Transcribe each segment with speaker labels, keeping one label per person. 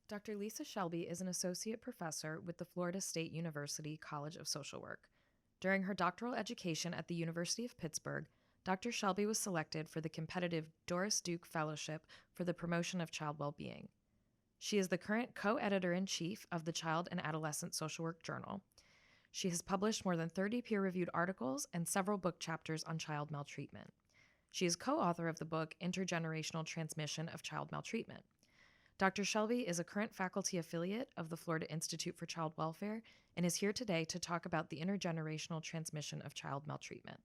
Speaker 1: Dr. Lisa Schelbe is an associate professor with the Florida State University College of Social Work. During her doctoral education at the University of Pittsburgh, Dr. Schelbe was selected for the competitive Doris Duke Fellowship for the Promotion of Child Well-Being. She is the current co-editor-in-chief of the Child and Adolescent Social Work Journal. She has published more than 30 peer-reviewed articles and several book chapters on child maltreatment. She is co-author of the book Intergenerational Transmission of Child Maltreatment. Dr. Schelbe is a current faculty affiliate of the Florida Institute for Child Welfare and is here today to talk about the intergenerational transmission of child maltreatment.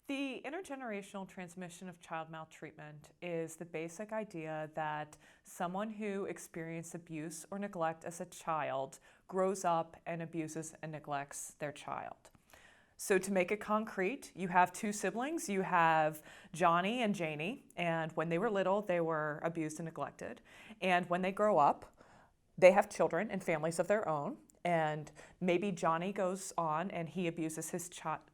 Speaker 2: The intergenerational transmission of child maltreatment is the basic idea that someone who experienced abuse or neglect as a child grows up and abuses and neglects their child. So to make it concrete, you have two siblings. You have Johnny and Janie, and when they were little, they were abused and neglected. And when they grow up, they have children and families of their own. And maybe Johnny goes on and he abuses his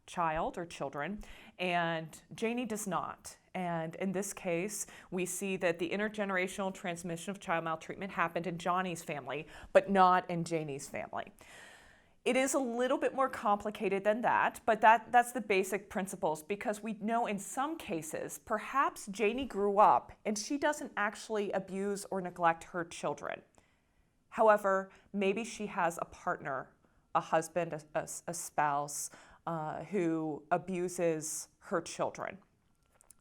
Speaker 2: child or children, and Janie does not. And in this case, we see that the intergenerational transmission of child maltreatment happened in Johnny's family, but not in Janie's family. It is a little bit more complicated than that, but that's the basic principles, because we know in some cases, perhaps Janie grew up and she doesn't actually abuse or neglect her children. However, maybe she has a partner, a husband, a spouse who abuses her children.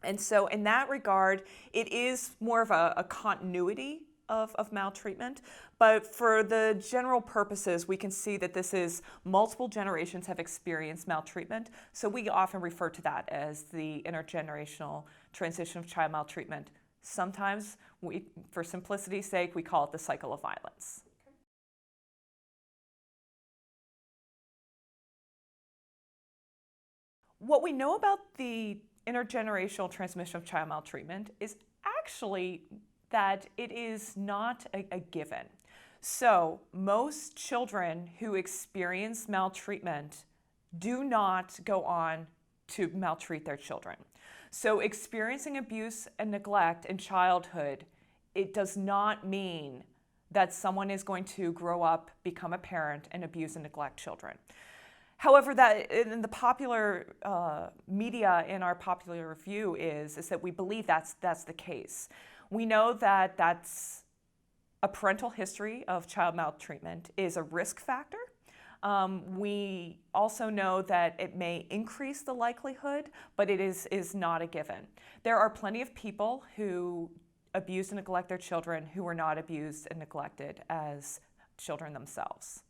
Speaker 2: And so in that regard, it is more of a continuity of maltreatment, but for the general purposes, we can see that this is multiple generations have experienced maltreatment, so we often refer to that as the intergenerational transition of child maltreatment. Sometimes, for simplicity's sake, we call it the cycle of violence. What we know about the intergenerational transmission of child maltreatment is actually that it is not a given. So most children who experience maltreatment do not go on to maltreat their children. So experiencing abuse and neglect in childhood, it does not mean that someone is going to grow up, become a parent, and abuse and neglect children. However, that in the popular media, in our popular view, is that we believe that's the case. We know that that's a parental history of child maltreatment is a risk factor. We also know that it may increase the likelihood, but it is not a given. There are plenty of people who abuse and neglect their children who were not abused and neglected as children themselves.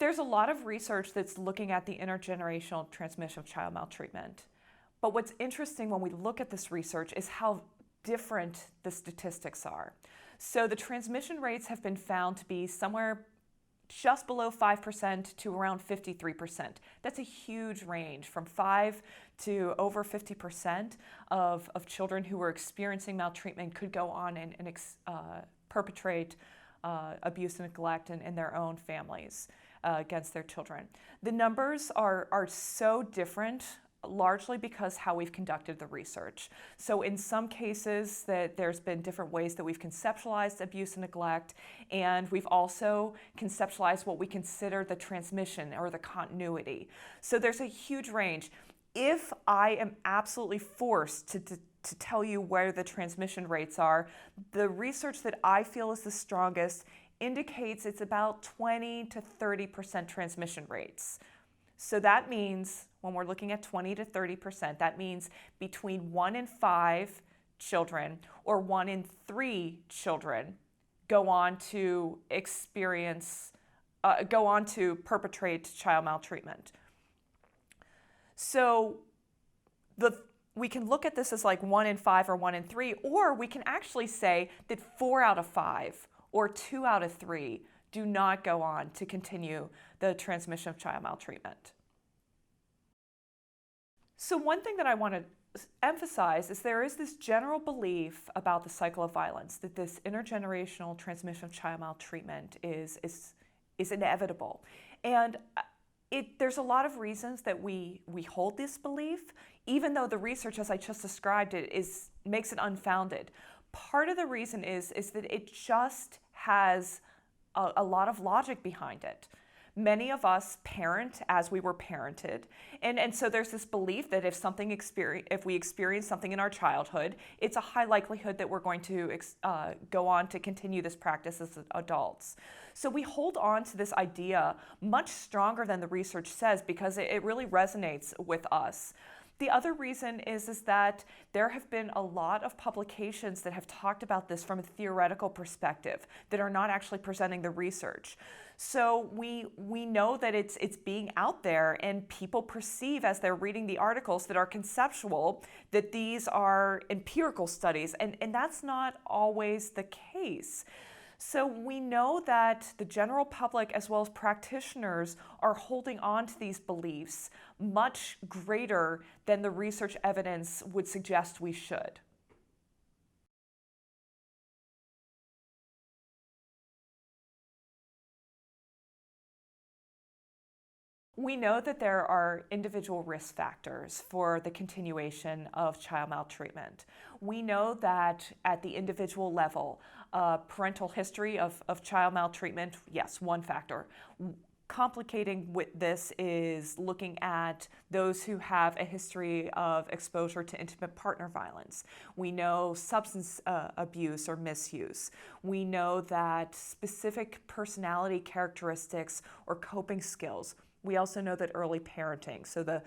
Speaker 2: There's a lot of research that's looking at the intergenerational transmission of child maltreatment. But what's interesting when we look at this research is how different the statistics are. So the transmission rates have been found to be somewhere just below 5% to around 53%. That's a huge range, from 5 to over 50% of children who were experiencing maltreatment could go on and perpetrate abuse and neglect in their own families against their children. The numbers are so different, largely because how we've conducted the research. So in some cases there's been different ways that we've conceptualized abuse and neglect, and we've also conceptualized what we consider the transmission or the continuity. So there's a huge range. If I am absolutely forced to tell you where the transmission rates are, the research that I feel is the strongest indicates it's about 20 to 30% transmission rates. So that means, when we're looking at 20 to 30%, that means between 1 in 5 children or 1 in 3 children go on to perpetrate child maltreatment. So we can look at this as like 1 in 5 or 1 in 3, or we can actually say that 4 out of 5 or 2 out of 3 do not go on to continue the transmission of child maltreatment. So one thing that I want to emphasize is there is this general belief about the cycle of violence, that this intergenerational transmission of child maltreatment is inevitable. And there's a lot of reasons that we hold this belief, even though the research, as I just described it, makes it unfounded. Part of the reason is that it just has a lot of logic behind it. Many of us parent as we were parented, and so there's this belief that if we experience something in our childhood, it's a high likelihood that we're going to go on to continue this practice as adults. So we hold on to this idea much stronger than the research says because it really resonates with us. The other reason is that there have been a lot of publications that have talked about this from a theoretical perspective that are not actually presenting the research. So we know that it's being out there, and people perceive as they're reading the articles that are conceptual that these are empirical studies, and that's not always the case. So we know that the general public as well as practitioners are holding on to these beliefs much greater than the research evidence would suggest we should. We know that there are individual risk factors for the continuation of child maltreatment. We know that at the individual level, parental history of child maltreatment, yes, one factor. Complicating with this is looking at those who have a history of exposure to intimate partner violence. We know substance abuse or misuse. We know that specific personality characteristics or coping skills. We also know that early parenting, so the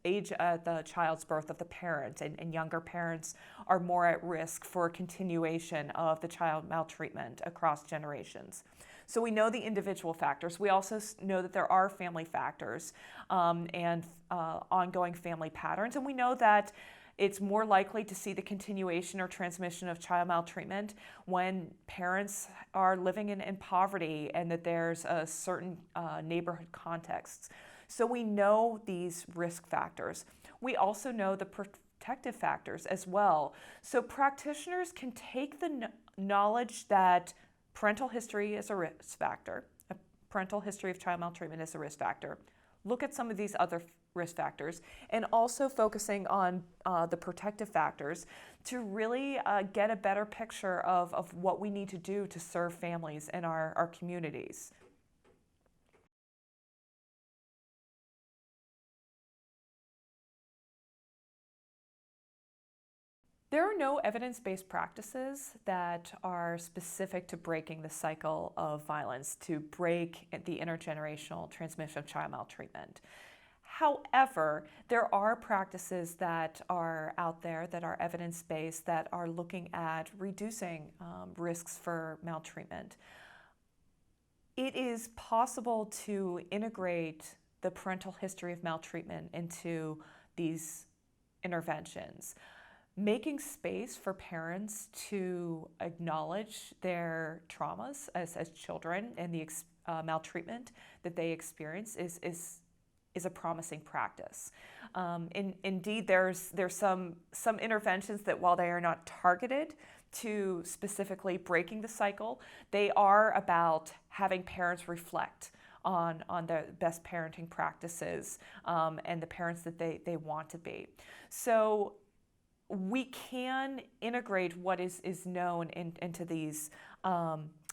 Speaker 2: age at the child's birth of the parent, and younger parents are more at risk for continuation of the child maltreatment across generations. So we know the individual factors. We also know that there are family factors and ongoing family patterns, and we know that it's more likely to see the continuation or transmission of child maltreatment when parents are living in poverty and that there's a certain neighborhood context. So we know these risk factors. We also know the protective factors as well. So practitioners can take the knowledge that parental history is a risk factor, a parental history of child maltreatment is a risk factor, look at some of these other risk factors, and also focusing on the protective factors to really get a better picture of what we need to do to serve families in our communities. There are no evidence-based practices that are specific to breaking the cycle of violence, to break the intergenerational transmission of child maltreatment. However, there are practices that are out there that are evidence-based that are looking at reducing risks for maltreatment. It is possible to integrate the parental history of maltreatment into these interventions. Making space for parents to acknowledge their traumas as children and the maltreatment that they experience is a promising practice. Indeed, there's some interventions that, while they are not targeted to specifically breaking the cycle, they are about having parents reflect on the best parenting practices and the parents that they want to be. So we can integrate what is known into these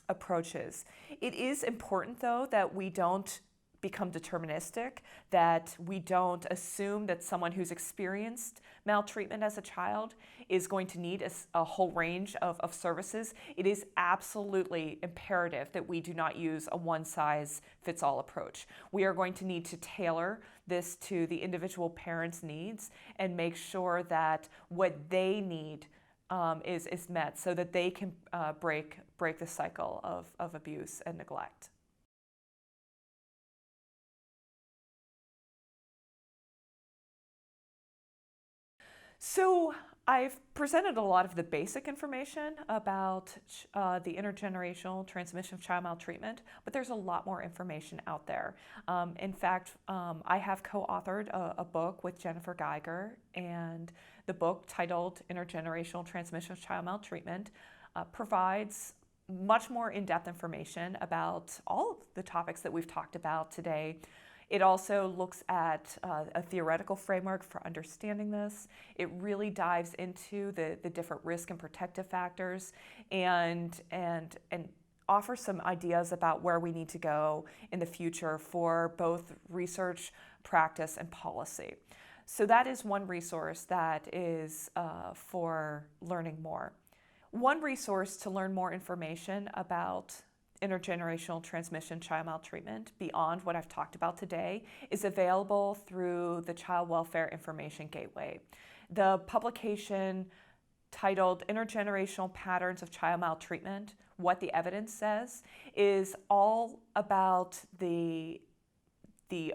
Speaker 2: approaches. It is important, though, that we don't become deterministic, that we don't assume that someone who's experienced maltreatment as a child is going to need a whole range of services. It is absolutely imperative that we do not use a one-size-fits-all approach. We are going to need to tailor this to the individual parent's needs and make sure that what they need is met so that they can break the cycle of abuse and neglect. So I've presented a lot of the basic information about the intergenerational transmission of child maltreatment, but there's a lot more information out there. In fact, I have co-authored a book with Jennifer Geiger, and the book, titled Intergenerational Transmission of Child Maltreatment, provides much more in-depth information about all of the topics that we've talked about today. It also looks at a theoretical framework for understanding this. It really dives into the different risk and protective factors and offers some ideas about where we need to go in the future for both research, practice, and policy. So that is one resource that is for learning more. One resource to learn more information about intergenerational transmission child maltreatment beyond what I've talked about today is available through the Child Welfare Information Gateway. The publication, titled Intergenerational Patterns of Child Maltreatment, What the Evidence Says, is all about the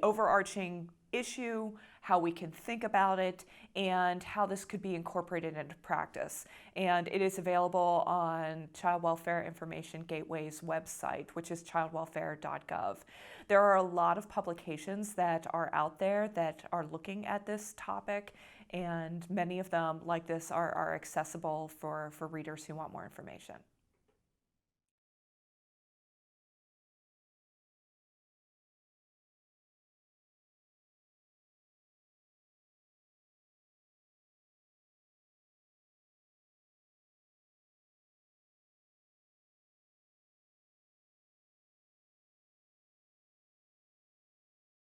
Speaker 2: overarching issue, how we can think about it, and how this could be incorporated into practice. And it is available on Child Welfare Information Gateway's website, which is childwelfare.gov. There are a lot of publications that are out there that are looking at this topic, and many of them, like this, are accessible for readers who want more information.